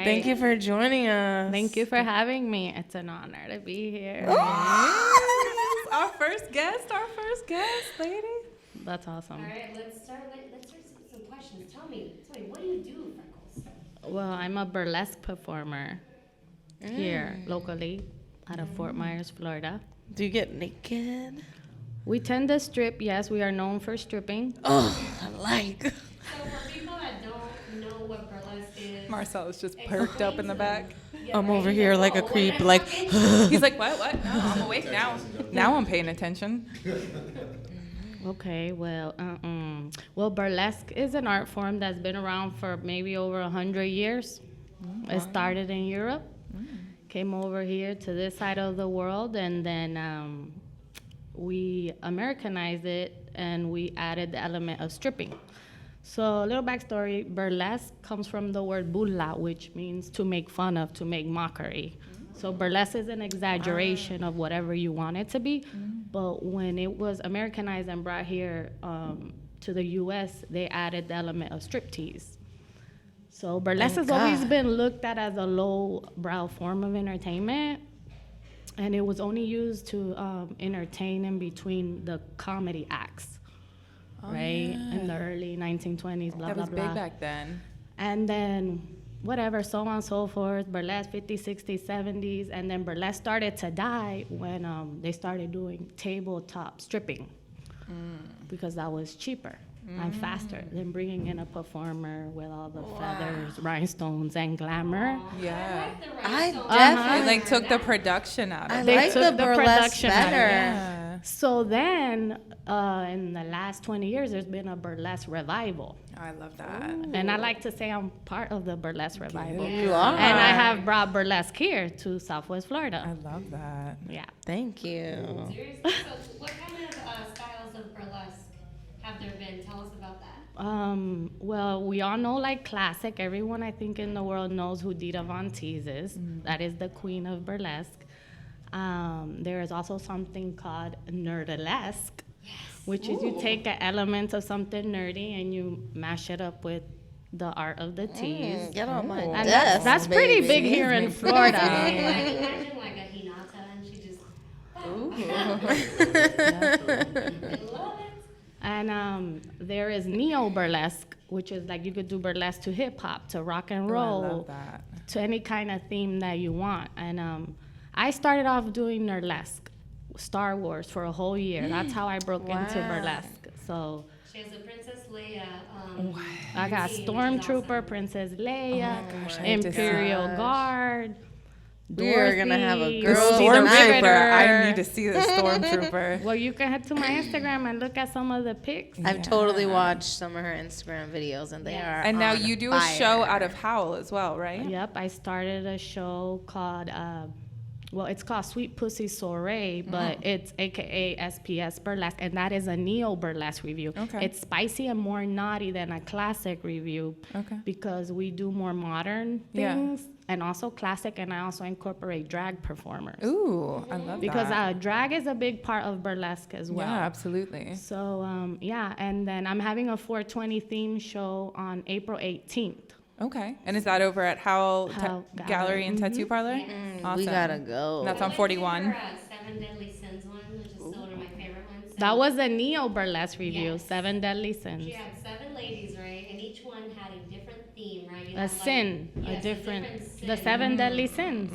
Thank you for joining us. Thank you for having me. It's an honor to be here. Our first guest, lady. That's awesome. All right, let's start with some questions. Tell me, what do you do, Freckles? Well, I'm a burlesque performer here locally out of Fort Myers, Florida. Do you get naked? We tend to strip. Yes, we are known for stripping. Oh, I like. So for people that don't know what burlesque is, Marcel is just perked up in the back. I'm over here like a creep, like. He's like, what? No, I'm awake now. Now I'm paying attention. Okay, well, burlesque is an art form that's been around for maybe over 100 years. It started in Europe, came over here to this side of the world, and then we Americanized it, and we added the element of stripping. So a little backstory, burlesque comes from the word burla, which means to make fun of, to make mockery. So burlesque is an exaggeration of whatever you want it to be. But when it was Americanized and brought here to the U.S., they added the element of striptease. So burlesque has always been looked at as a low-brow form of entertainment. And it was only used to entertain in between the comedy acts, right? In the early 1920s, blah, blah, blah. That was big back then. And then whatever, so on and so forth, burlesque 50s, 60s, 70s, and then burlesque started to die when they started doing tabletop stripping because that was cheaper and faster than bringing in a performer with all the feathers, rhinestones, and glamour. Yeah. I They definitely. like took the production out of I it. They like took the the burlesque production out of better. it. Yeah. So then, in the last 20 years, there's been a burlesque revival. I love that. And I like to say I'm part of the burlesque revival. You are. And I have brought burlesque here to Southwest I Florida. love that. Yeah. Thank you. seriously, so what kind of styles of burlesque have there been? Tell us about that. Well, we all know like classic. Everyone I think in the world knows who Dita Von Teese is. That is the queen of burlesque. There is also something called nerdalesque, which is you take an element of something nerdy and you mash it up with the art of the tease. Get on my And desk. that's pretty baby. big here in Florida. Imagine like a Hinata and she just, I love it. And there is neo-burlesque, which is like you could do burlesque to hip-hop, to rock and roll, I love that. to any kind of theme that you want. And I started off doing burlesque, Star Wars, for a whole year. That's how I broke into Wow. burlesque. So She has a Princess Leia. I got routine, which is Stormtrooper, awesome. Princess Leia, gosh, I have to see Imperial that. Guard, We are gonna have a Dorothy, The girls' Stormtrooper. night. Stormtrooper. I need to see the Stormtrooper. Well, you can head to my Instagram and look at some of the pics. I've totally watched some of her Instagram videos, and they Yes. are. And now on you do a fire. show out of Howl as well, right? Yep, I started a show called, it's called Sweet Pussy Soiree, but it's AKA SPS Burlesque, and that is a neo burlesque review. Okay. It's spicy and more naughty than a classic review Okay. because we do more modern Yeah. things and also classic, and I also incorporate drag performers. Ooh, I love Because that. drag is a big part of burlesque as well. Yeah, absolutely. So, and then I'm having a 420 theme show on April 18th. Okay. And is that over at Howl Howl Gallery Gallery. and Tattoo Parlor? Awesome. We gotta go. That's on What's 41. your, Seven Deadly Sins one, which is still one of my favorite ones. That was a neo burlesque review, Yes. 7 Deadly Sins. She had 7 ladies, right? And each one had a different theme, right? You A had, sin, yes, a different, the sin. 7 Deadly Sins.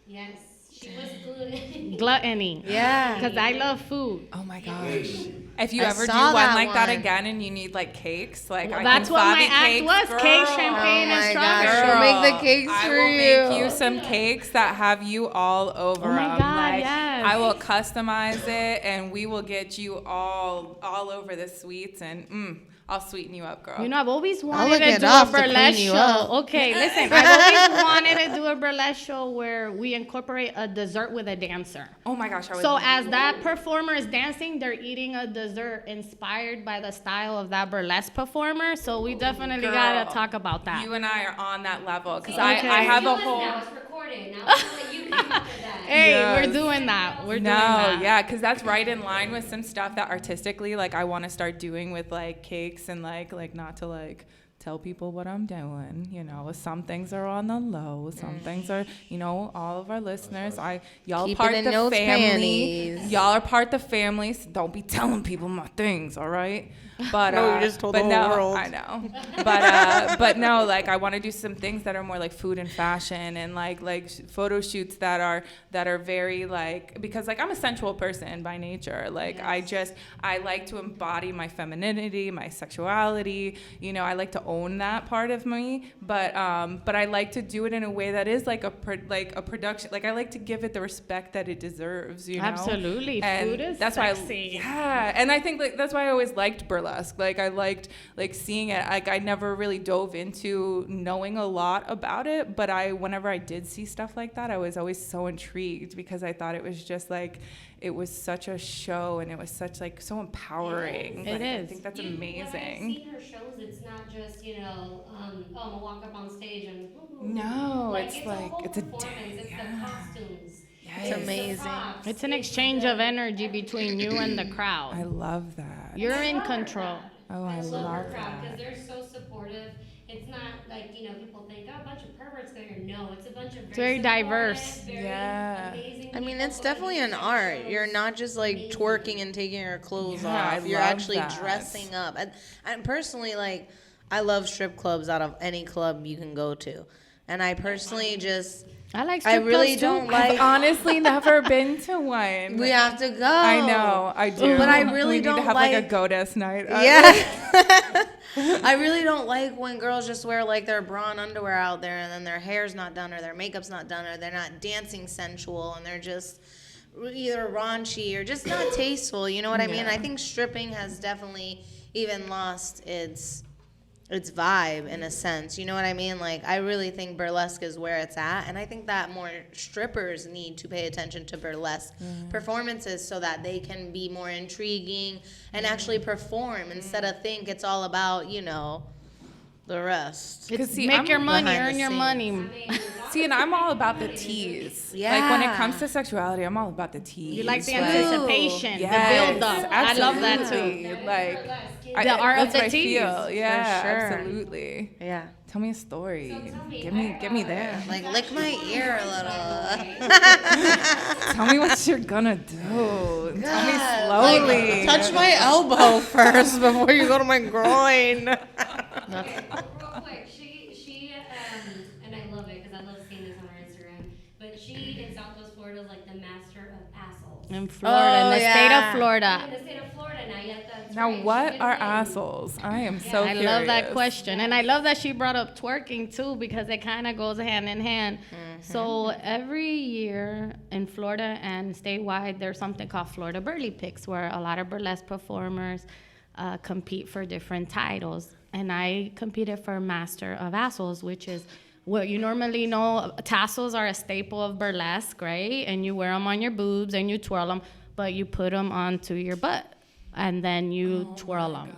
Yes, she was good. Gluttony. Yeah. Because I love food. Oh my gosh. If you I ever do saw one that like that one. again and you need like cakes, like I That's can what my Favi act cakes, was, girl. cake, champagne, Oh and my gosh, strawberry. we'll make the cakes I for will make you. you some cakes that have you all over Oh my 'em. God, Like, yes. I will customize it and we will get you all over the sweets and I'll sweeten you up, girl. You know, I've always look wanted to it do up a to clean burlesque you show. up. Okay, listen, I've always wanted to do a burlesque show where we incorporate a dessert with a dancer. Oh my gosh, I would So as that performer is dancing, they're eating a dessert inspired by the style of that burlesque performer. So we definitely Girl, gotta talk about that. You and I are on that level because Okay. I have a Now whole. it's recorded. Now it's let you come up with that. Hey, Yes. we're doing that. We're doing No, that. yeah, because that's right in line with some stuff that artistically, like, I want to start doing with like cakes and like not to like tell people what I'm doing. You know, some things are on the low, some things are, you know, all of our listeners, y'all Keep part it in the notes, family. panties. Y'all are part the family, so don't be telling people my things, all right? But No, you just told but the whole no, world. I know. But no, like I want to do some things that are more like food and fashion, and like photo shoots that are very like, because like I'm a sensual person by nature. Like I like to embody my femininity, my sexuality. You know, I like to own that part of me. But I like to do it in a way that is like a production. Like I like to give it the respect that it deserves. You know, Absolutely. And Food is that's sexy. why, and I think like that's why I always liked burlesque. Like I liked like seeing it. Like I never really dove into knowing a lot about it, but whenever I did see stuff like that, I was always so intrigued because I thought it was just like it was such a show and it was such like so empowering. It Like, is. I think that's When I've amazing. seen her shows, it's not just, I'm gonna walk up on stage and No, like, it's a like whole it's a performance. day. It's Yeah. the costumes. Yes. It's amazing. It's an exchange of energy between you and the I crowd. love that. You're in control. Oh, I love love her crowd because that. they're so supportive. It's not like, people think, oh, a bunch of perverts there. No, it's a bunch of very supportive, diverse. very Yeah. amazing I mean, people it's who definitely an understand art. shows. You're not just like Amazing. twerking and taking your clothes Yeah, I off. You're love actually that. dressing up. And personally, like, I love strip clubs out of any club you can go to. And I personally just, I like I strip really clubs, don't too. like. I've honestly never been to one. We have to go. I know, I do. But I really we need don't to have like a like- goddess night. Yeah. I really don't like when girls just wear like their bra and underwear out there and then their hair's not done or their makeup's not done or they're not dancing sensual and they're just either raunchy or just not tasteful. You know what I mean? Yeah. I think stripping has definitely even lost its vibe in a sense. You know what I mean? Like, I really think burlesque is where it's at. And I think that more strippers need to pay attention to burlesque performances so that they can be more intriguing and actually perform instead of think it's all about, the rest. It's see, make I'm your money, behind the earn your scenes. money. See, and I'm all about the tease. Like when it comes to sexuality, I'm all about the tease. You like the Like- anticipation, Yes, the build up. I love that too. absolutely. Like The art of that's the what I tease. feel. Yeah, sure. absolutely. Yeah. Tell me a story. tell me, Get me there. Like, lick my ear a little. Tell me what you're gonna do. Tell me God, slowly. like, touch my elbow first before you go to my groin. Real quick, she and I love it because I love seeing this on her Instagram. But she in Southwest Florida is like the master of assholes. In Florida, in the state yeah. of Florida. In the state of Florida now, that's Now, right. She what did are win. assholes? I am so I curious. love that question. And I love that she brought up twerking too because it kind of goes hand in hand. So every year in Florida and statewide, there's something called Florida Burley Picks where a lot of burlesque performers compete for different titles. And I competed for Master of Assholes, which is what you normally know. Tassels are a staple of burlesque, right? And you wear them on your boobs and you twirl them, but you put them onto your butt and then you twirl them.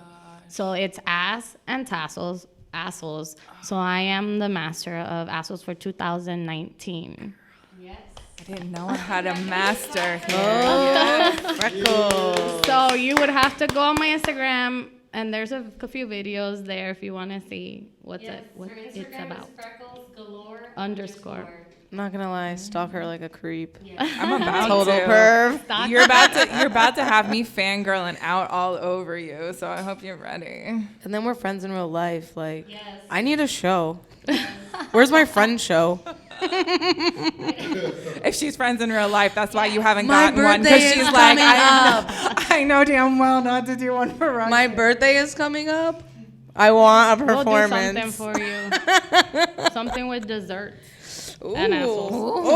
So it's ass and tassels, assholes. So I am the Master of Assholes for 2019. Yes. I didn't know I had a master here. Oh, freckles. So you would have to go on my Instagram, and there's a few videos there if you want to see what Yes. what Her it's Instagram about. is freckles galore Underscore. I'm not gonna lie, stalk her like a creep. I'm about Total to. perv. You're about to have me fangirling out all over you. So I hope you're ready. And then we're friends in real life. Like, Yes. I need a show. Where's my friend show? If she's friends in real life, that's why you haven't My gotten one. birthday Because is she's like, coming up. I know damn well not to do one for Russia. My birthday is coming up. I want a We'll do performance. something for you. Something with desserts and assholes. Ooh.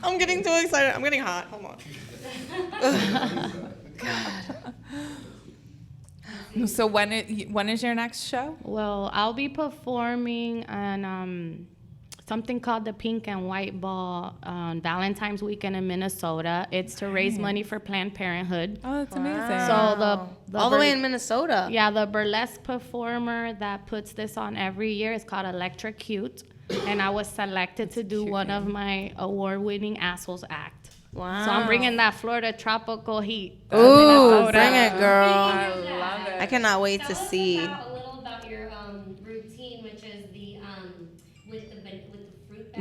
I'm getting too excited. I'm getting hot. Hold on. So when is your next show? Well, I'll be performing on something called the Pink and White Ball on Valentine's weekend in Minnesota. It's to raise money for Planned Parenthood. Oh, that's amazing. So the All the way in Minnesota. Yeah, the burlesque performer that puts this on every year is called Electric Cute. And I was selected to do one of my award-winning assholes act. Wow. So I'm bringing that Florida tropical heat. Ooh, Minnesota. bring it, girl. I love it. I cannot wait Tell to us see. about a little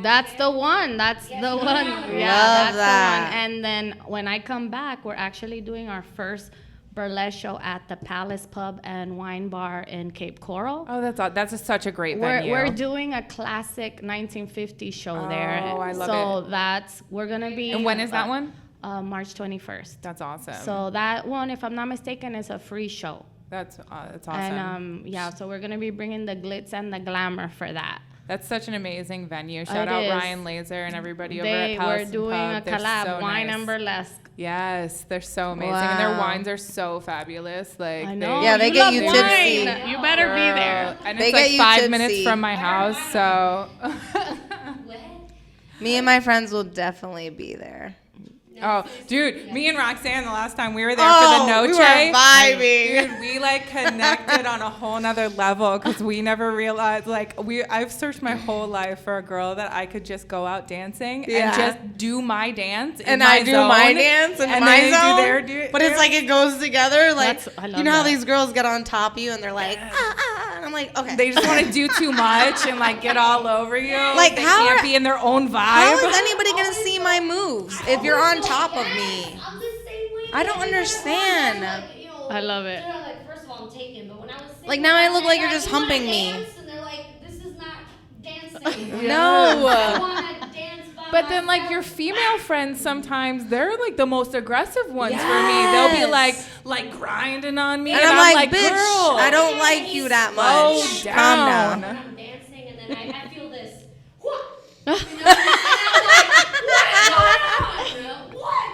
That's the one. That's the one. Yeah, Love that's that. the one. And then when I come back, we're actually doing our first burlesque show at the Palace Pub and Wine Bar in Cape Coral. Oh, such a great venue. We're doing a classic 1950s show there. Oh, I love So we're gonna be. And when is that one? March 21st. That's awesome. So that one, if I'm not mistaken, is a free show. That's awesome. And so we're gonna be bringing the glitz and the glamour for that. That's such an amazing venue. Shout out Ryan Laser and everybody over at They Palace were doing Pub. a They're collab, so wine nice. and burlesque. Yes, they're so amazing, and their Wow. wines are so fabulous. Like, I know. Yeah, they you get love you wine. tipsy. You better be there. And They it's get like you 5 minutes tipsy. from my house, so. What? Me and my friends will definitely be there. Oh, dude, me and Roxanne, the last time we were there for the Noche, we were vibing. dude, we like connected on a whole nother level because we never realized, like, I've searched my whole life for a girl that I could just go out dancing Yeah. and just do my dance in And my I do zone, my dance in and my they zone, do their but it's like it goes together. Like I love you know how that. these girls get on top of you and they're like, and I'm like, okay. they just want to do too much and like get all over you. Like, they how can't are- be in their own vibe. How is anybody gonna see my moves if you're on top of me? I'm the same way. I don't understand. I love it. They're like, first of all, I'm taken, but when I was single, Like, now I look like they're you're just "You wanna humping me." dance?" And they're like, this is not dancing. No. I wanna dance by But then, like, your myself. female friends sometimes, they're, like, the most aggressive ones for me. They'll be, Yes. like grinding on me. And I'm like, bitch, girl, I don't like you that slow much. down. Calm down. When I'm dancing, and then I feel this. What? You know, and I'm like, what's going on? You know, what?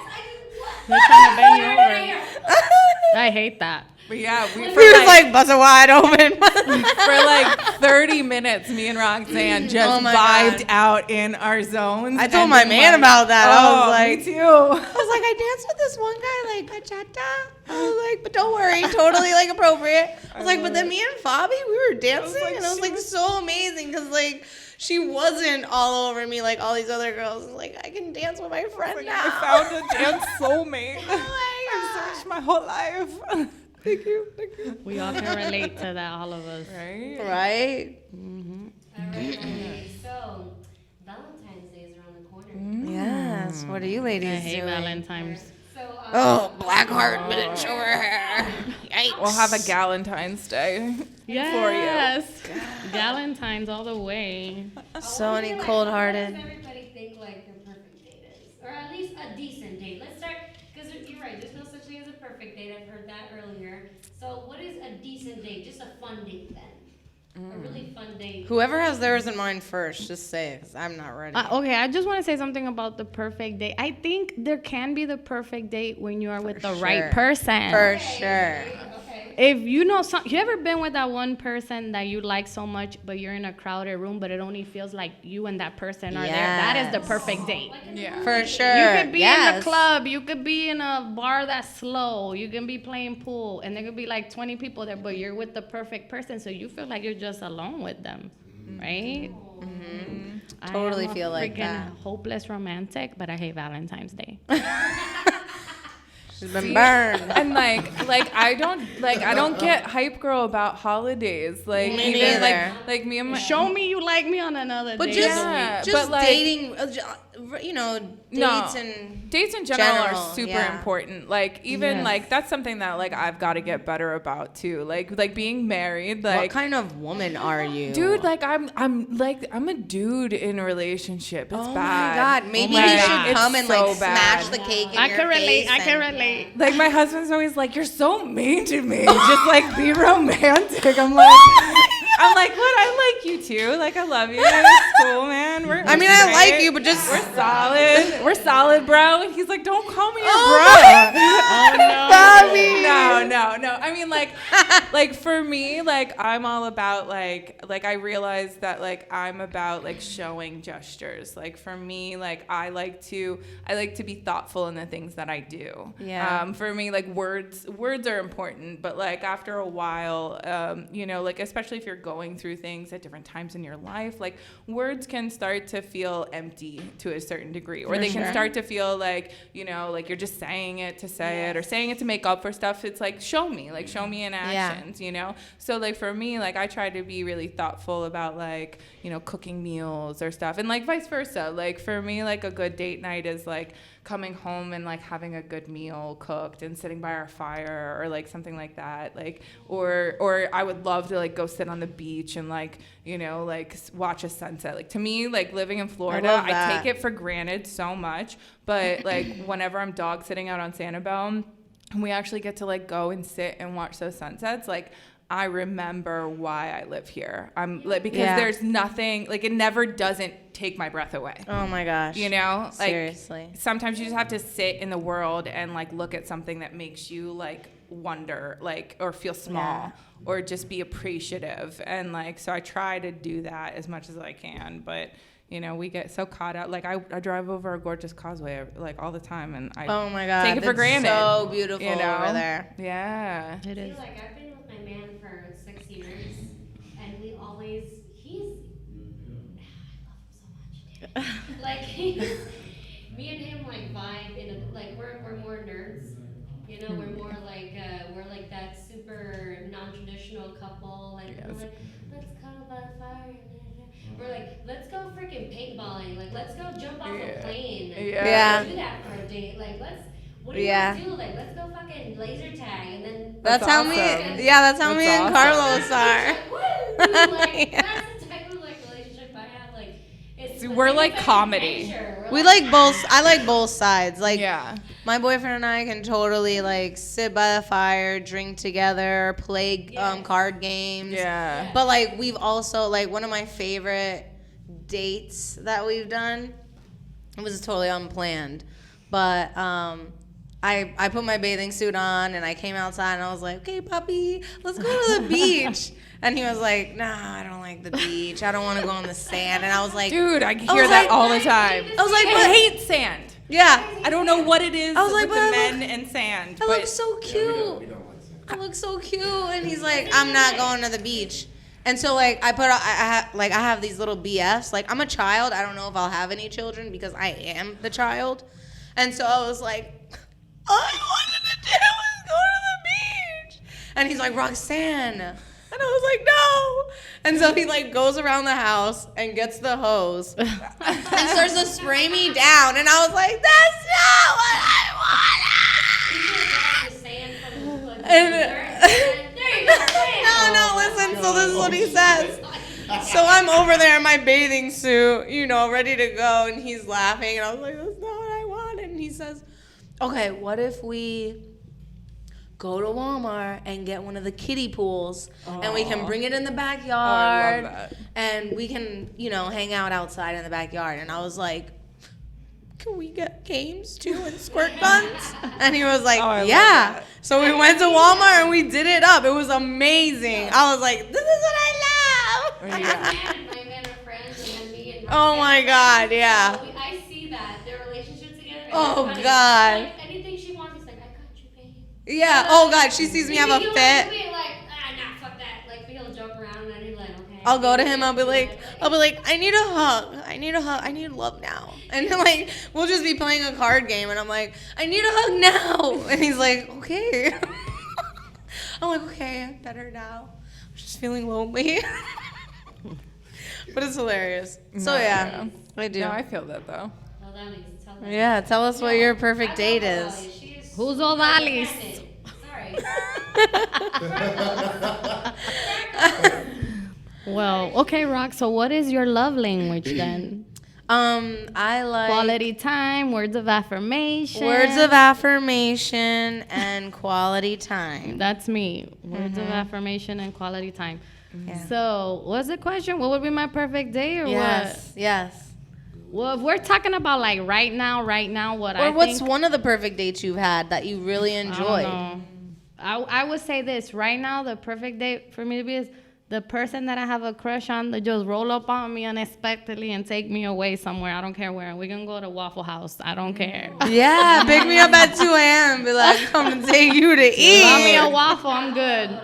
They're trying to bang you over. I hate that. But yeah, He was like busted wide open. for like 30 minutes, me and Roxanne just Oh my vibed God. out in our zones. I told and my then, man like, about that. I was like, me too. I was like, I danced with this one guy, like bachata. I was like, but don't worry, totally like appropriate. I was like, but then me and Fabi, we were dancing, like, and it was she like was- so amazing because like she wasn't all over me like all these other girls. Like I can dance with my friend now. I found a dance soulmate. Oh my I've God. searched my whole life. Thank you. We all can relate to that, all of us. Right? Right? All right, so Valentine's Day is around the corner. Yes. What are you ladies I hate doing? Valentine's. So, Oh, black heart bitch over here. Yikes. We'll have a Galentine's Day. Yes. Galentine's all the way. So many What cold-hearted. does everybody think like their perfect date is, or at least a decent date? Let's start because you're right. There's no such thing as a perfect date. I've heard that earlier. So, what is a decent date? Just a fun date then. A really fun date. Whoever has theirs in mind first, just say it, 'cause I'm not ready. Okay, I just want to say something about the perfect date. I think there can be the perfect date when you are with the right sure. person. For sure. Okay. If you know you ever been with that one person that you like so much, but you're in a crowded room, but it only feels like you and that person are there? That is the Yes. perfect date. Yeah. For sure. You could be in Yes. the club, you could be in a bar that's slow, you can be playing pool, and there could be like 20 people there, but you're with the perfect person, so you feel like you're just alone with them, right? Totally I am a feel like freaking that. hopeless romantic, but I hate Valentine's Day. She's been burned. And I don't get hype girl about holidays. Like Me even neither. like me and my Show me you like me on another But day. just, of the week. just but, like- dating, you know, dates No. and dates in general General, are super yeah. important. Like even Yes. like that's something that like I've got to get better about too. Like being married. Like what kind of woman are you? dude, like I'm a dude in a relationship. It's oh bad. my God, maybe my he God. should It's come and so like bad. smash the cake in I your can relate. face I can and- relate. Like my husband's always like, "You're so mean to me. Just like be romantic." I'm like, what? I like you too. Like I love you. It's cool, man. I mean, I like you, but just we're solid. We're solid, bro. And he's like, "Don't call me your Oh bro." Bobby. No. I mean, like for me, like I'm all about like I realize that like I'm about like showing gestures. Like for me, like I like to be thoughtful in the things that I do. Yeah. For me, like words are important, but like after a while, you know, like especially if you're going through things at different times in your life, like words can start to feel empty to a certain degree, or For they can sure. start to feel like, you know, like you're just saying it to say it or saying it to make up for stuff. It's like, show me, like show me in actions, you know? So like for me, like I try to be really thoughtful about like, you know, cooking meals or stuff, and like vice versa. Like for me, like a good date night is like coming home and like having a good meal cooked and sitting by our fire or like something like that. Like or I would love to like go sit on the beach and like, you know, like watch a sunset. Like to me, like living in Florida, I take it for granted so much, but like whenever I'm dog sitting out on Sanibel and we actually get to like go and sit and watch those sunsets, like I remember why I live here. I'm like, because there's nothing, like it never doesn't take my breath away. Oh my gosh. You know? Like, seriously. Sometimes you just have to sit in the world and like look at something that makes you like wonder, like, or feel small or just be appreciative. And like, so I try to do that as much as I can, but you know, we get so caught up. Like I drive over a gorgeous causeway like all the time, and I oh my God, take it for granted. So beautiful, you know? over there. Yeah, It is. Like I've been with my man for 6 years, and we always I love him so much. Like me and him like vibe in a, like we're more nerds, you know. We're more like we're like that super non-traditional couple. Like we're like, let's cuddle by the fire. We're like, let's go freaking paintballing. Like, let's go jump off a plane. Yeah. Do that for a date. Like, what do you want to do? Like, let's go fucking laser tag. And then that's how awesome. That's how me and Carlos are. Like, that's the type of like relationship I have. Like, it's we're like comedy. We like both. I like both sides. Like, yeah. My boyfriend and I can totally like sit by the fire, drink together, play card games. Yeah. But like we've also like one of my favorite dates that we've done. It was totally unplanned, but I put my bathing suit on and I came outside and I was like, okay, puppy, let's go to the beach. And he was like, nah, I don't like the beach. I don't want to go on the sand. And I was like, dude, I hear that all the time. I was like, I hate sand. Yeah. I don't know what it is I was like, with the men and sand. I look so cute. I look so cute. And he's like, I'm not going to the beach. And so like I have these little BFs. Like I'm a child. I don't know if I'll have any children because I am the child. And so I was like, all I wanted to do was go to the beach. And he's like, Roxanne. And I was like, no. And so he like goes around the house and gets the hose and starts to spray me down. And I was like, that's not what I wanted. And no, listen. So this is what he says. So I'm over there in my bathing suit, you know, ready to go. And he's laughing. And I was like, that's not what I wanted. And he says, okay, what if we go to Walmart and get one of the kiddie pools and we can bring it in the backyard and we can, you know, hang out outside in the backyard. And I was like, can we get games too and squirt guns? And he was like, yeah. So we went to Walmart and we did it up. It was amazing. I was like, this is what I love. My man are friends, and then me and oh my God, yeah. So I see that their relationship together. Oh God. Like, anything she wants, he's like, I got you, babe. Yeah. Oh God, she sees me have a fit. Like, nah, fuck that. Like, he'll joke around and then he's like, okay. I'll go to him. I'll be like, I need a hug. I need a hug. I need love now. And then like, we'll just be playing a card game, and I'm like, I need a hug now. And he's like, okay. I'm like, okay, I'm better now. I'm just feeling lonely. But it's hilarious. So yeah, I do. No, I feel that though. Well, that means tell them. Yeah, tell us what your perfect date is. Who's all Alice? Sorry. Well, okay, Rock. So what is your love language then? I like Quality time, words of affirmation. And quality time. That's me. Words of affirmation and quality time. Yeah. So, what's the question? What would be my perfect day or Yes. Well, if we're talking about like right now, what Or what's one of the perfect dates you've had that you really enjoyed? I would say this right now. The perfect date for me to be is the person that I have a crush on that just roll up on me unexpectedly and take me away somewhere. I don't care where. We can go to Waffle House. I don't care. Yeah, pick me up at 2 a.m. Be like, come and take you to eat. Buy me a waffle. I'm good.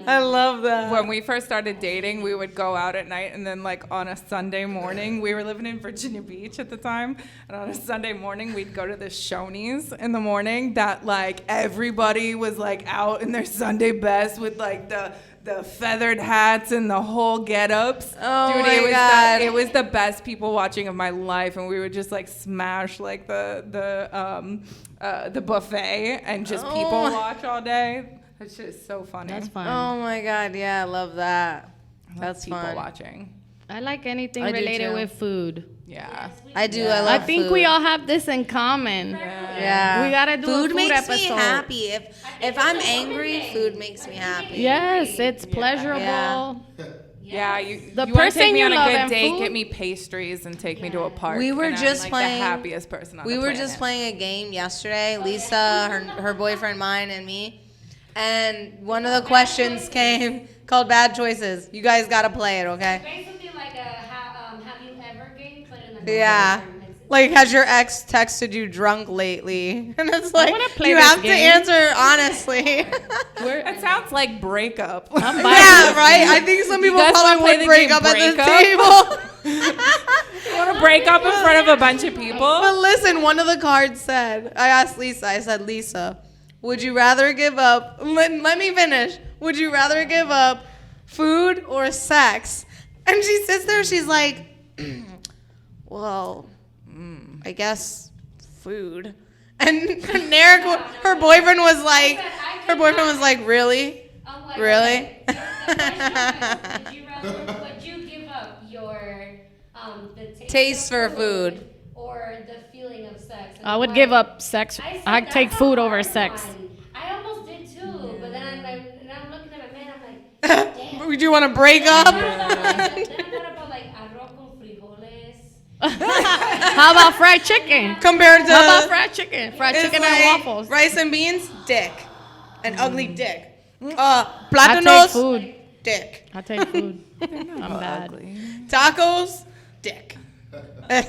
I love that. When we first started dating, we would go out at night, and then like on a Sunday morning, we were living in Virginia Beach at the time, and on a Sunday morning, we'd go to the Shoney's in the morning that like everybody was like out in their Sunday best with like the feathered hats and the whole get-ups. Oh Dude, my it was God. it was the best people watching of my life, and we would just like smash like the buffet and just people watch all day. That shit is so funny. That's fun. Oh my God, yeah, I love that. That's people fun. watching. I like anything I do related too. with food. Yeah. I do. Yeah. I love I think food. we all have this in common. Yeah. We gotta do a food food makes me episode. happy. If I'm angry, food makes me happy. Yes, it's pleasurable. Yeah. Yeah, you The you wanna person take me you on a love good and date, food? get me pastries and take me to a park. We were and just I'm, like, playing- the happiest person on We the were planet. just playing a game yesterday, Lisa, her boyfriend, mine, and me. And one of the questions came called Bad Choices. You guys got to play it, okay? Basically like a have you ever game, but in the Yeah. Like, has your ex texted you drunk lately? And it's like, wanna play you this have game. to answer honestly. It sounds like breakup. Yeah, right? I think some people guys wanna probably play would the break game up at this breakup? table. You want to break up in front of a bunch of people? But listen, one of the cards said, I asked Lisa, I said, Lisa, would you rather give up, let me finish. Would you rather give up food or sex? And she sits there, she's like, well, I guess food. And Narek, her boyfriend was like, really? I'm like, Really? okay, the question was, would you give up your the Taste of for food. or the feeling of sex? And I would why? give up sex. I said, I'd take that's a food over hard sex. one. I almost did too, but then I'm looking at my man, I'm like, damn. Would you want to break up? Then I thought about like arroz con frijoles. How about fried chicken? Compared to How about fried chicken? Fried it's chicken like and waffles. rice and beans, dick. An ugly dick. I take Platanos, food. dick. I take food. I'm bad. Ugly. Tacos, dick. It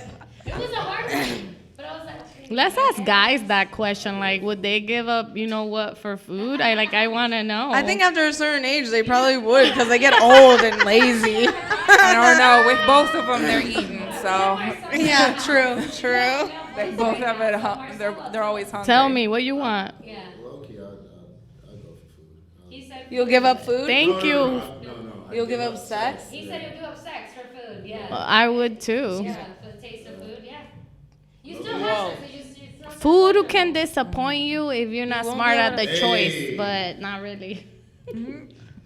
was a hard one, but I was like, okay. Let's ask guys that question. Like, would they give up, you know what, for food? I want to know. I think after a certain age, they probably would because they get old and lazy. I don't know. With both of them, they're eating, so Yeah, true. they both have it. They're always hungry. Tell me what you want. Yeah. Low-key, I'd go for food. He said You'll give up food? Thank you. No. You'll give up sex? He said he'll give up sex for food. Yeah. I would too. Yeah, for the taste of food. Yeah. You still have sex. It's not Food so can disappoint you if you're not won't smart be at able the to- choice, Hey. but not really.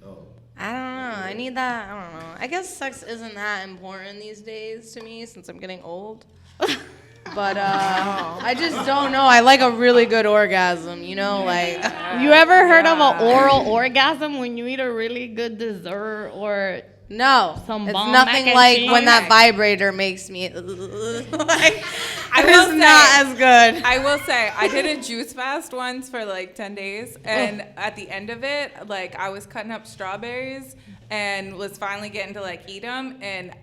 Oh. I don't know. I need that. I don't know. I guess sex isn't that important these days to me since I'm getting old. But I just don't know. I like a really good orgasm, you know? Like, You ever heard of an oral orgasm when you eat a really good dessert or no. Some It's bomb nothing mac and like cheese. when that vibrator makes me like, I it's will not say- as good. I will say, I did a juice fast once for like 10 days, and at the end of it, like I was cutting up strawberries and was finally getting to like eat them, and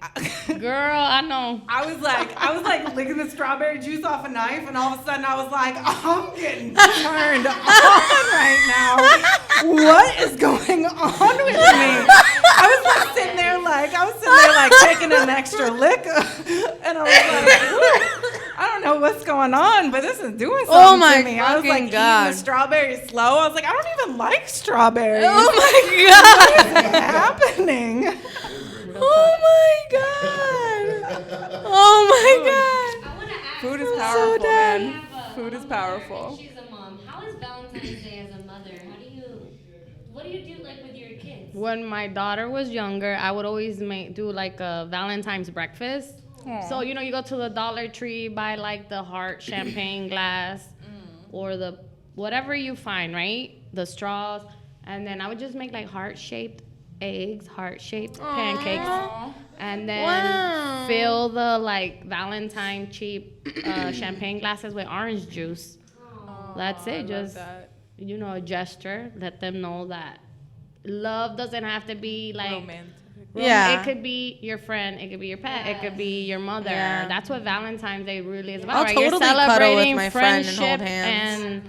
girl, I know. I was like licking the strawberry juice off a knife, and all of a sudden I was like, I'm getting turned on right now. What is going on with me? I was like sitting there like taking an extra lick, and I was like, I don't know what's going on, but this is doing something Oh my to me. I was like fucking eating God. the strawberries slow. I was like, I don't even like strawberries. Oh my god! What's happening? Oh my god! Oh my god! I want to ask. Food is you, powerful, dead. man. I have a Food is mother, powerful. and she's a mom. How is Valentine's Day as a mother? What do you do like with your kids? When my daughter was younger, I would always do like a Valentine's breakfast. So, you know, you go to the Dollar Tree, buy like the heart champagne glass or the whatever you find, right? The straws. And then I would just make like heart-shaped eggs, heart-shaped pancakes. And then Wow. fill the like Valentine cheap champagne glasses with orange juice. That's it. Just, you know, a gesture. Let them know that love doesn't have to be like... Romantic. Yeah. It could be your friend. It could be your pet. It could be your mother. Yeah. That's what Valentine's Day really is about. I'll right? totally You're cuddle with celebrating my friend and hold friendship hands.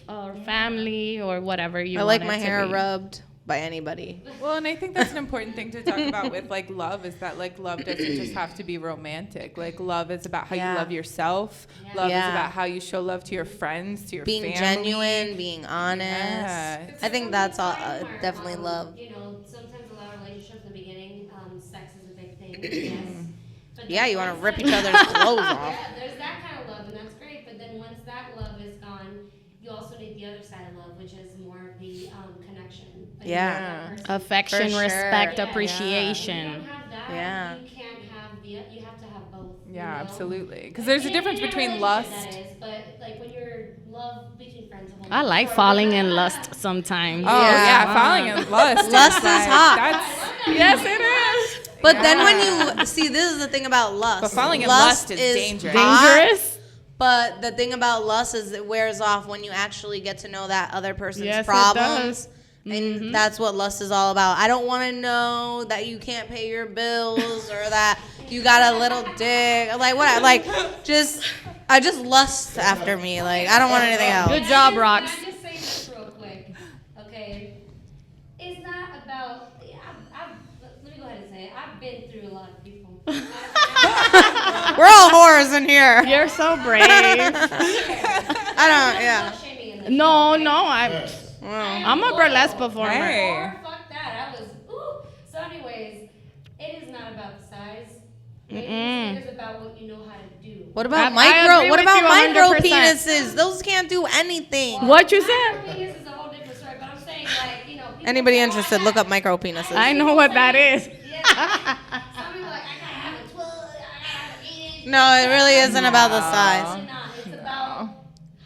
and or family or whatever you I like want my it to hair be. rubbed. by anybody. Well, and I think that's an important thing to talk about with like love is that like love doesn't just have to be romantic. Like love is about how you love yourself. Yeah. Love is Yeah. about how you show love to your friends, to your Being family. genuine, being honest. Yeah. I think that's all Time where, definitely love. You know, sometimes a lot of relationships in the beginning, sex is a big thing. Yes. But Yeah, then you want once to rip that- each other's clothes off. Yeah, there's that kind of love, and that's great. But then once that love is gone, you also need the other side of love, which is more of the connection. Like, Yeah. the other person. Affection, For sure. respect, Yeah. appreciation. If you don't have that, Yeah. you can't have the. You have to have both. you Yeah, know? absolutely. Because there's a In difference a between relationship, lust. That is, but like when you're love between friends. a whole I like story. falling in lust sometimes. Oh Yeah. yeah, falling in lust. Lust is like, hot. That's, yes, it is. But then when you see, this is the thing about lust. But falling in lust is dangerous. hot, Dangerous? But the thing about lust is it wears off when you actually get to know that other person's Yes, it problems. does. And that's what lust is all about. I don't want to know that you can't pay your bills or that you got a little dick. Like what? Like I just lust after me. Like I don't want anything else. Good job, Rox. Can I just say this real quick? Okay. It's not about. Let me go ahead and say it. I've been through a lot of people. We're all whores in here. You're so brave. I don't. Yeah. No, I'm a burlesque performer. Hey. Fuck that. I was. Ooh. So, anyways, it is not about the size. Mm-mm. It is about what you know how to do. What about I micro? agree What with about you micro 100%. penises? Those can't do anything. What you said? Penis is a whole different story, but I'm saying, like, you know. people Anybody say, oh, interested? I got- Look up micro penises. I know what that is. Yeah. Some people are like, I gotta have a 12, I gotta have an 8 inch. No, it really isn't about the size. It's not. It's about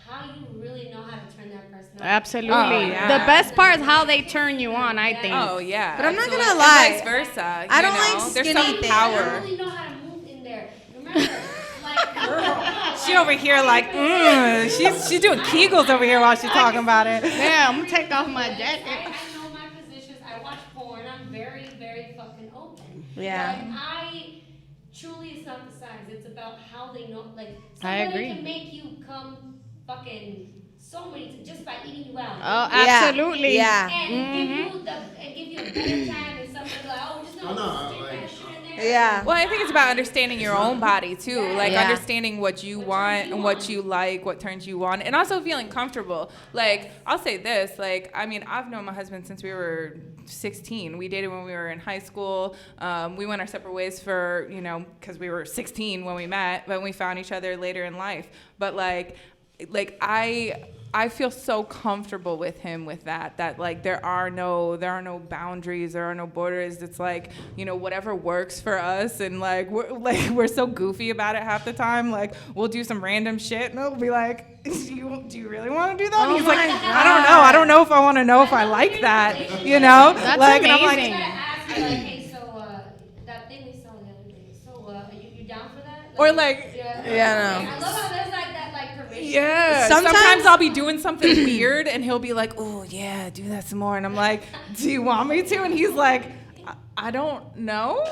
how you really know how to turn that person on. Absolutely. Oh, yeah. The best part is how they turn you on, I think. Oh yeah. But I'm not absolutely. gonna lie. And vice versa. I you don't know? like There's skinny some things. I power. don't really know how to move in there. Remember, like, She over here like, she's doing Kegels over here while she's talking about it. Yeah, I'm gonna take off my jacket. I know my positions. I watch porn. I'm very, very fucking open. Yeah. But I truly, it's not the size. It's about how they know. Like I somebody agree. can make you come fucking so many just by eating you out. Oh, Yeah. absolutely. Yeah. And give you a better time than somebody like, oh, just Oh, no, stick like- that shit in there. Yeah. Well, I think it's about understanding your own body too, like Yeah. understanding what you want and what you like, what turns you on, and also feeling comfortable. Like I'll say this, like I mean, I've known my husband since we were 16. We dated when we were in high school. We went our separate ways for because we were 16 when we met, but we found each other later in life. But like I feel so comfortable with him with that like there are no boundaries, there are no borders. It's like, whatever works for us, and we're so goofy about it half the time. Like we'll do some random shit and it'll be like, do you really want to do that? And Oh he's like, my I don't know if I want to know if I like that, That's like, and I'm like, amazing. I gotta ask you, like, hey, so that thing we saw the other day. So you down for that? or like, Yeah, no. I love how there's like that permission. yeah. Sometimes- Sometimes I'll be doing something weird and he'll be like, oh yeah, do that some more. And I'm like, do you want me to? And he's like, I don't know.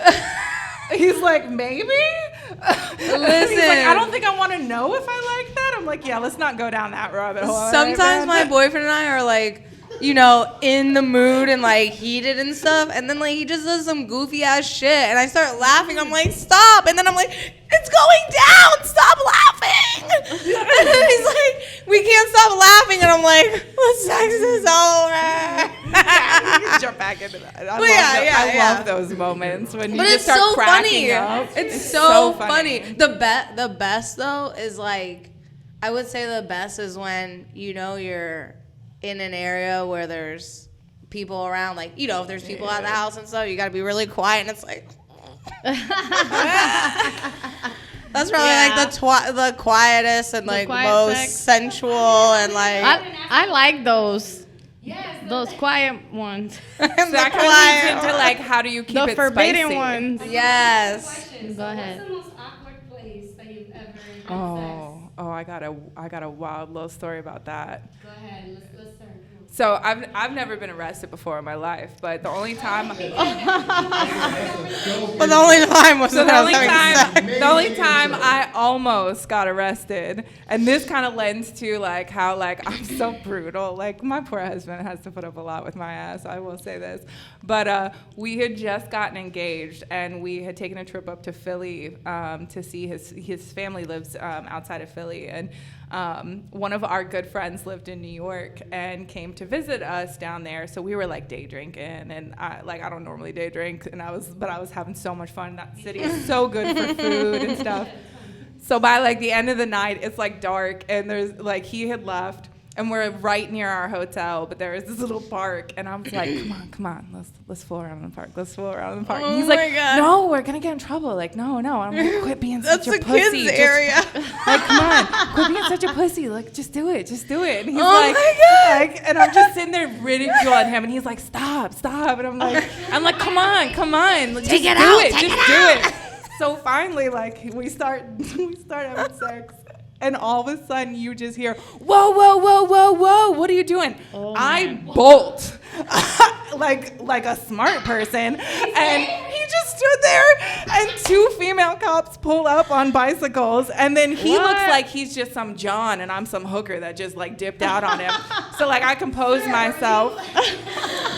He's like, maybe? He's like, I don't think I want to know if I like that. I'm like, yeah, let's not go down that rabbit hole. Sometimes my boyfriend and I are like, in the mood and like heated and stuff, and then like he just does some goofy ass shit, and I start laughing. I'm like, stop! And then I'm like, it's going down! Stop laughing! And then he's like, we can't stop laughing, and I'm like, the sex is over. Yeah, you can jump back into that. I love those moments when you But just it's start so cracking funny. up. It's so funny. funny. The best though is like, I would say the best is when you're in an area where there's people around, like if there's people at the house and stuff, you gotta be really quiet, and it's like. That's probably like the quietest and like quiet most sex. sensual and like I like those Yes. quiet ones. So that kind of leads into like, how do you keep The it forbidden spicy? ones. Yes. Question. Go So ahead. What's the most awkward place that you've ever had sex? Oh, I got a wild little story about that. Go ahead. Let's start. So I've never been arrested before in my life, but the only time But the only time was when I was having sex. the only time I almost got arrested, and this kind of lends to like how like I'm so brutal. Like my poor husband has to put up a lot with my ass. I will say this, but we had just gotten engaged, and we had taken a trip up to Philly to see his family lives outside of Philly, and one of our good friends lived in New York and came to visit us down there. So we were like day drinking, and I don't normally day drink, but I was having so much fun. That city is so good for food and stuff. So by like the end of the night, it's like dark, and there's like he had left, and we're right near our hotel, but there was this little park, and I was like, come on, let's fool around in the park. Let's fool around in the park. And he's like, no, we're gonna get in trouble. Like, no. And I'm like, quit being such a pussy. That's a kids area. Like, come on, quit being such a pussy. Like, just do it. And he's my God. like, and I'm just sitting there ridiculing him, and he's like, stop. And I'm like, come on, just do it. So finally, like, we start having sex. And all of a sudden, you just hear, whoa, what are you doing? I bolt like a smart person. And he just stood there, and two female cops pull up on bicycles. And then he looks like he's just some John, and I'm some hooker that just, like, dipped out on him. So, like, I compose myself.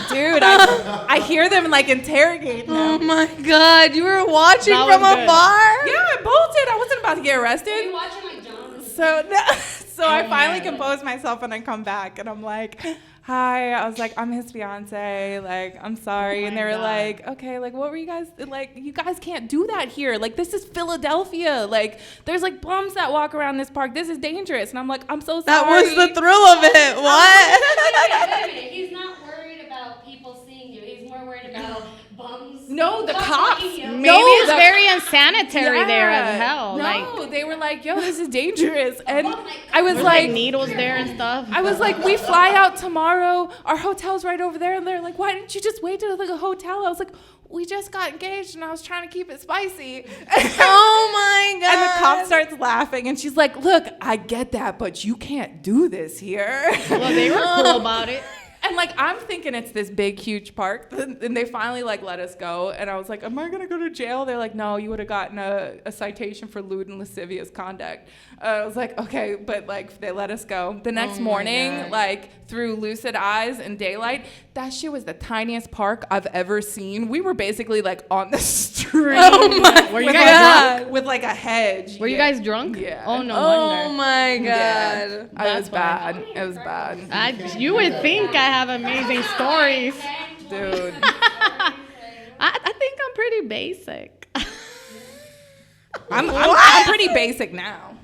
Dude, I hear them, like, interrogating him. Oh, my God. You were watching from afar? Yeah, I bolted. I wasn't about to get arrested. Are you watching like John? So I finally compose myself, and I come back, and I'm like, hi. I was like, I'm his fiance. Like, I'm sorry. And they were like, okay, like, what were you guys, like, you guys can't do that here. Like, this is Philadelphia. Like, there's, like, bums that walk around this park. This is dangerous. And I'm like, I'm so sorry. That was the thrill of it. What? Wait a minute. He's not worried about people seeing you. He's more worried about bums. No, the cops. Maybe it's very unsanitary there as hell. No, Like, they were like, yo, this is dangerous. And I was there's like, needles there and stuff. I was like, we fly out tomorrow. Our hotel's right over there. And they're like, why didn't you just wait till the hotel? I was like, we just got engaged, and I was trying to keep it spicy. Oh, my God. And the cop starts laughing, and she's like, look, I get that, but you can't do this here. Well, they were cool about it. And, like, I'm thinking it's this big, huge park. And they finally, like, let us go. And I was like, am I going to go to jail? They're like, no, you would have gotten a citation for lewd and lascivious conduct. I was like, okay. But, like, they let us go. The next morning, like, through lucid eyes and daylight, that shit was the tiniest park I've ever seen. We were basically, like, on the street. Oh, my Were you guys drunk? With, like, a hedge. Were you guys drunk? Yeah. Oh, no Oh, wonder. my God. Yeah. It That's was bad. It was bad. You would think I have amazing stories. Dude. I think I'm pretty basic. I'm pretty basic now.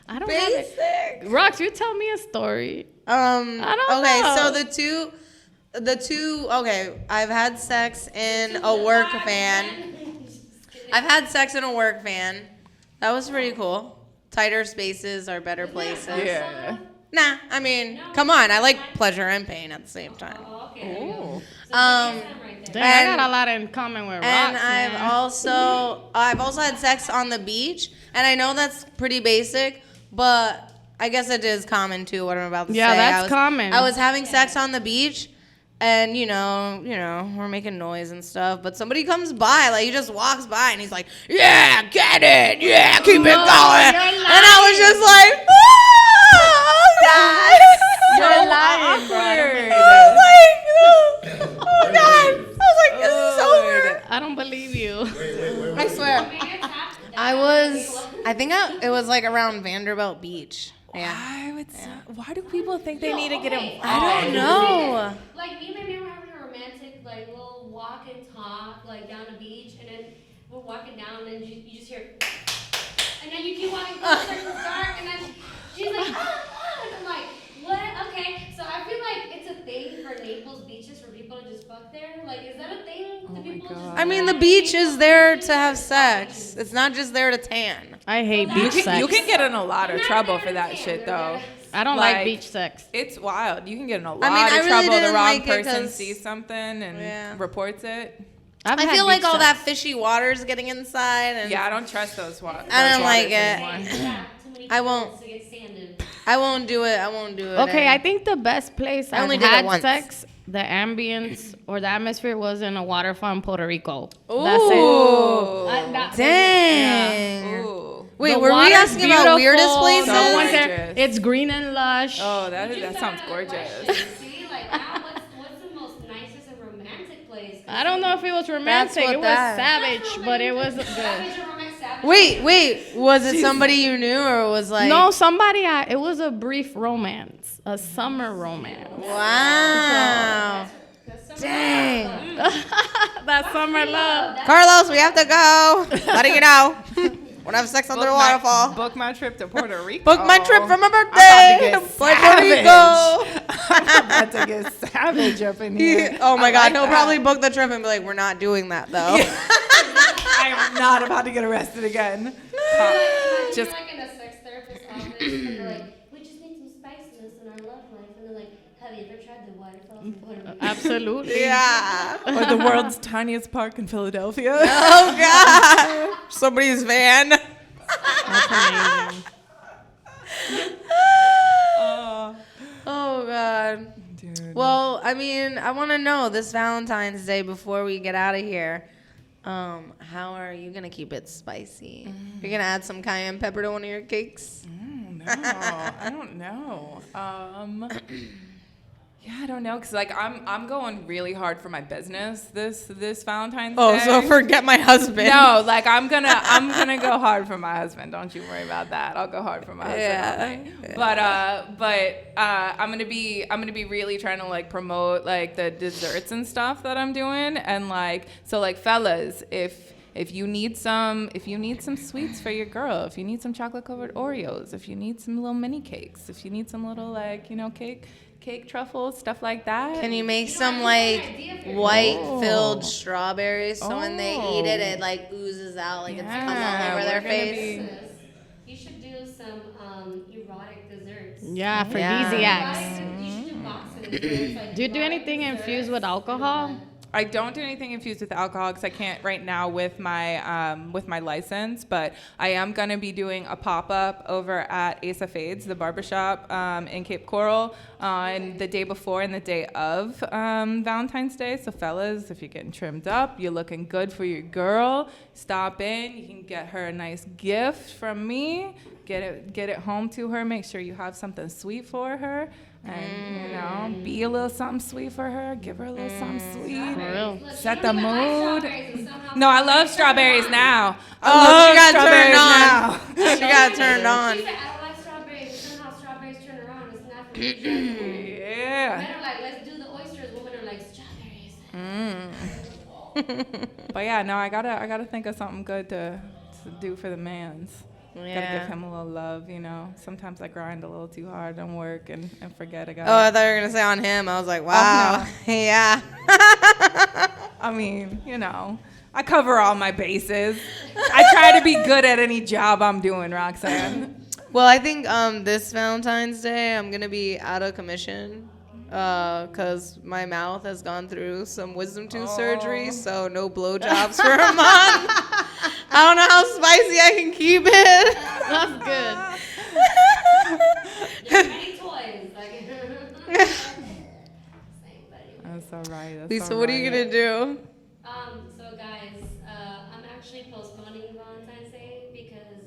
I don't have it. Rox, you tell me a story. I don't know. So the two, okay, I've had sex in a work van. That was pretty cool. Tighter spaces are better places. Yeah. Nah, I mean, come on. I like pleasure and pain at the same time. Oh, okay. Ooh. Dang, I got a lot in common with Rox. And man. I've also had sex on the beach, and I know that's pretty basic, but I guess it is common too. What I'm about to say. Yeah, that's common. I was having sex on the beach, and you know, we're making noise and stuff, but somebody comes by, like he just walks by, and he's like, "Yeah, get it, yeah, keep it going," and I was just like, "Oh God." You're lying, bro. I was like, oh God. I was like, this is over. I don't believe you. Wait. I swear. It was like around Vanderbilt Beach. Yeah. Why do people think they need to get him? I don't know. Like me and my man were having a romantic like little walk and talk like down the beach, and then we're walking down, and you just hear, and then you keep walking closer to the dark, and then she's like, and I'm like, what? Okay, so I feel like it's a thing for Naples beaches for people to just fuck there. Like, is that a thing? Do people just? I mean, the beach is there to have sex. It's not just there to tan. I hate beach sex. You can get in a lot of trouble for that shit, though. I don't like beach sex. It's wild. You can get in a lot I of really trouble. The didn't wrong like it person 'cause- sees something and reports it. I feel like all that fishy water's getting inside. And Yeah, I don't trust those waters. I don't like it. Yeah, too many I won't. people to get sand in. I won't do it. Okay, I think the best place I I've only did it had once. sex the ambience or the atmosphere was in a waterfront in Puerto Rico. Ooh. That's it. Dang. Ooh. Wait, The were we water's asking about weirdest beautiful, places? no one's there. Gorgeous. It's green and lush. Oh, You just that sounds asked a gorgeous. question. See, like now, what's the most nicest and romantic place? I don't know if it was romantic. what It was that- savage, but it was good. Savage or romantic? Savage. Wait, was it somebody you knew or was like? No, it was a brief romance, a summer romance. Wow. That's so Dang. That summer love. Carlos, we have to go. Letting you know. Wanna have sex under the waterfall. Book my trip to Puerto Rico. Book my trip for my I'm birthday. about to get Puerto savage. Rico. I'm about to get savage up in here. Oh my I God, like he'll that. probably book the trip and be like, "We're not doing that though." I am not about to get arrested again. Just Just like in a sex therapist's office, and they're like, we just need some spiciness in our love life, and they're like, have you ever tried the waterfalls in Puerto Rico? Absolutely. Yeah. or the world's tiniest park in Philadelphia. Oh God. Somebody's van. That's amazing. Oh God. Dude. Well, I mean, I want to know this Valentine's Day before we get out of here. How are you gonna keep it spicy? You're gonna add some cayenne pepper to one of your cakes? No, I don't know. Yeah, I don't know, cause like I'm going really hard for my business this Valentine's Oh, Day. so forget my husband. No, like I'm gonna go hard for my husband. Don't you worry about that. I'll go hard for my husband. Yeah. All night. But I'm gonna be really trying to like promote like the desserts and stuff that I'm doing, and like so like fellas, if you need some sweets for your girl, if you need some chocolate covered Oreos, if you need some little mini cakes, if you need some little like cake truffles, stuff like that. Can you make some like white filled strawberries so when they eat it, it like oozes out like it's come all over their we're gonna face? You should do some erotic desserts. Yeah, Yeah. aphrodisiacs. You should do boxes. Like Do you do erotic anything desserts. infused with alcohol? I don't do anything infused with alcohol because I can't right now with my license, but I am gonna be doing a pop-up over at Ace of Fades, the barbershop in Cape Coral, on the day before and the day of Valentine's Day. So fellas, if you're getting trimmed up, you're looking good for your girl, stop in. You can get her a nice gift from me. Get it home to her. Make sure you have something sweet for her. And, be a little something sweet for her. Give her a little something sweet. For real. Look, Set you the don't even like mood. strawberries and somehow No, I love strawberries now. Oh, she got strawberries turned on. She got turned on. She said, I don't like strawberries, but somehow strawberries turn around. It's not for me. Yeah. Men are like, let's do the oysters. Women are like, strawberries. But yeah, no, I gotta think of something good to do for the mans. Gotta give Yeah. him a little love, you know. Sometimes I grind a little too hard on work and forget I got. Oh, I thought you were gonna say on him. I was like, wow. Yeah. I mean, you know, I cover all my bases. I try to be good at any job I'm doing, Roxanne. Well, I think this Valentine's Day I'm gonna be out of commission because my mouth has gone through some wisdom tooth surgery, so no blowjobs for a month. I don't know how spicy I can keep it. That's good. You have many toys. Like, same, but anyway. That's all right. That's Lisa, all what are you right. gonna do? So guys, I'm actually postponing Valentine's Day because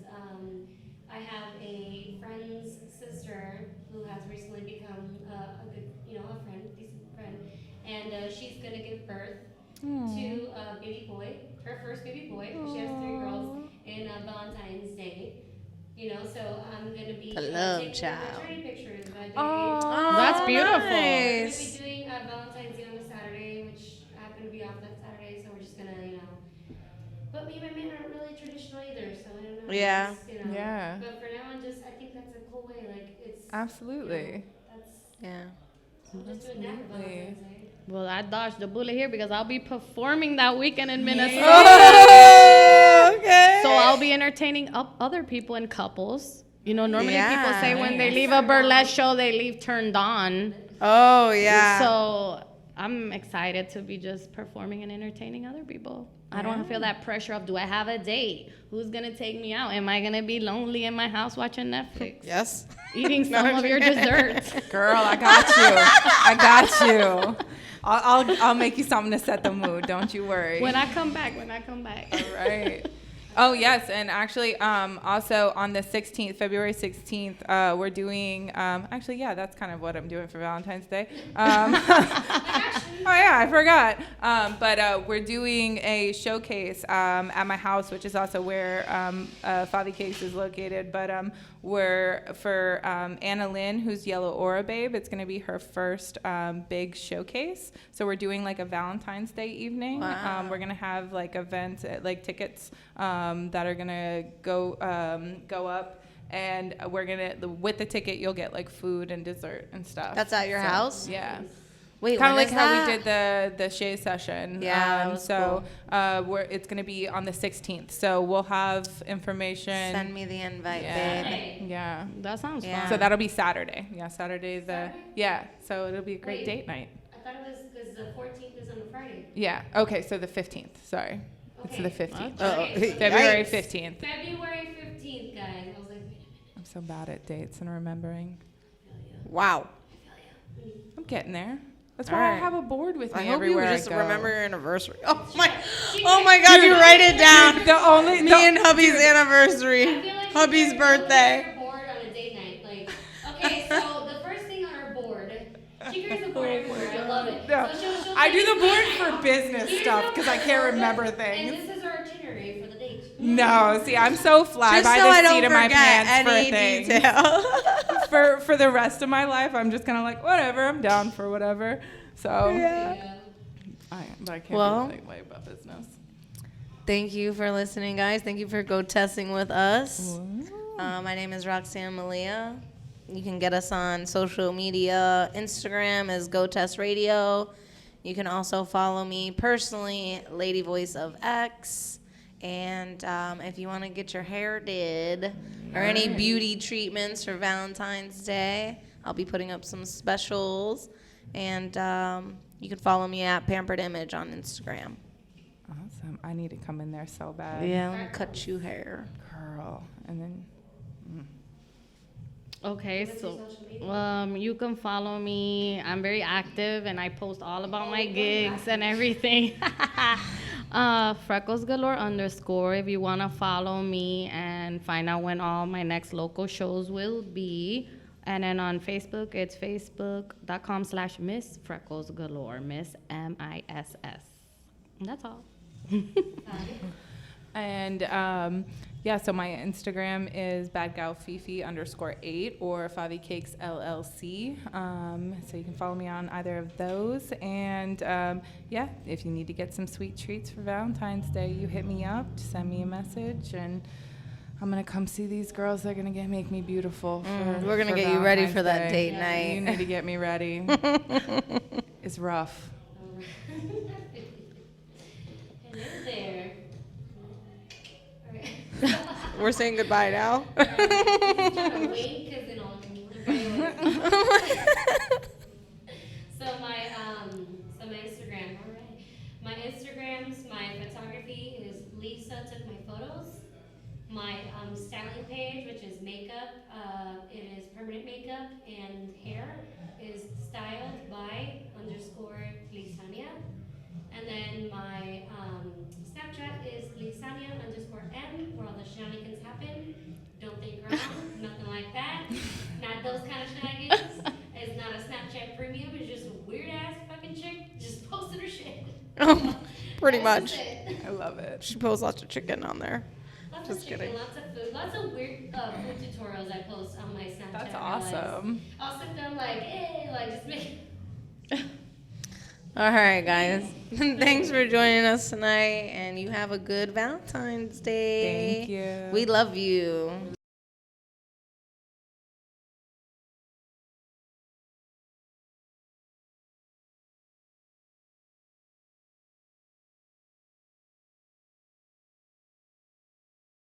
I have a friend's sister who has recently become a good, a friend, decent friend, and she's gonna give birth to a baby boy, her first baby boy. She has 3 girls in Valentine's Day. So I'm gonna be A love taking child. maternity pictures. That's beautiful. We're gonna Nice. be doing Valentine's Day on a Saturday, which I happen to be off that Saturday, so we're just gonna, But me and my man aren't really traditional either, so I don't know. Yeah. Just, Yeah. But for now, I think that's a cool way. Like it's. Absolutely. That's. Yeah. I'm just doing that for Valentine's Day. Well, I dodged the bullet here because I'll be performing that weekend in Minnesota. Oh, okay. So I'll be entertaining other people in couples. Normally Yeah. people say when they leave a burlesque show, they leave turned on. Oh yeah. So I'm excited to be just performing and entertaining other people. I don't feel that pressure of, do I have a date? Who's going to take me out? Am I going to be lonely in my house watching Netflix? Yes. Eating some of your desserts. Girl, I got you. I got you. I'll make you something to set the mood. Don't you worry. When I come back. All right. Oh, yes. And actually, also on the 16th, February 16th, we're doing, actually, yeah, that's kind of what I'm doing for Valentine's Day. Oh, yeah, I forgot. But we're doing a showcase at my house, which is also where Favi Cakes is located. But we're for Anna Lynn, who's Yellow Aura Babe. It's going to be her first big showcase. So we're doing like a Valentine's Day evening. Wow. We're going to have like events, like tickets that are going to go up. And we're going to, with the ticket, you'll get like food and dessert and stuff. That's at your house? Yeah. Wait, Kind of when like is how that? we did the Shay session. Yeah, that was so it's going to be on the 16th. So we'll have information. Send me the invite, babe. Hey. Yeah. That sounds Yeah. fun. So that'll be Saturday. Yeah, Saturday. Saturday? Yeah. So it'll be a great Wait. date night. I thought it was because the 14th is on a Friday. Yeah. Okay. So the 15th. Sorry. Okay. It's the 15th. Okay. February Yikes. 15th. February 15th, guys. I was like, I'm so bad at dates and remembering. Wow. I'm getting there. That's All why I right. have a board with me I hope you everywhere just I go. remember your anniversary. Oh my God, you write it down. The only Me and hubby's anniversary. I feel like Hubby's she's birthday. a board on a date night. Like, okay, so the first thing on our board, she creates a board everywhere. I love it. No, So she'll I do take the board a for business Here's stuff the because I board. can't remember And things. this is our itinerary for the date. No, see, I'm so fly Just by so the I seat don't of my forget pants for any things. detail. For the rest of my life, I'm just kind of like, whatever, I'm down for whatever. So, Yeah. but I can't Well- be way about business. Thank you for listening, guys. Thank you for go testing with us. My name is Roxanne Malia. You can get us on social media. Instagram is Goatess Radio. You can also follow me personally, Lady Voice of X. And if you want to get your hair did or any beauty treatments for Valentine's Day, I'll be putting up some specials. And you can follow me at Pampered Image on Instagram. Awesome. I need to come in there so bad. Yeah, let me cut you hair. Curl. And then, Okay, so you can follow me. I'm very active and I post all about my gigs and everything. Freckles Galore _. If you want to follow me and find out when all my next local shows will be. And then on Facebook, it's facebook.com/Miss Freckles Galore. Miss MISS. And that's all. and yeah, so my Instagram is badgalfifi_8 or Favi Cakes LLC. So you can follow me on either of those. And yeah, if you need to get some sweet treats for Valentine's Day, you hit me up, send me a message, and I'm gonna come see these girls. They're gonna make me beautiful. We're gonna for get you ready for Valentine's that Day. date night. You need to get me ready. It's rough. Hello there. All right. We're saying goodbye now. Trying to wait because then I'll so my Instagram, all right. My Instagrams, my photography is Lisa Took My Photos. My styling page, which is makeup, it is permanent makeup and hair, is styled by _Lisania. And then my Snapchat is Lisania_M, where all the shenanigans happen. Don't think wrong, nothing like that. Not those kind of shenanigans. It's not a Snapchat premium, it's just a weird ass fucking chick just posting her shit. Pretty That's much. just it. I love it. She posts lots of chicken on there. Lots Just of chicken, kidding. lots of food, lots of weird food tutorials I post on my Snapchat. That's I realize. awesome. I'll sit there like, hey, like just make. All right, guys. Thanks for joining us tonight, and you have a good Valentine's Day. Thank you. We love you.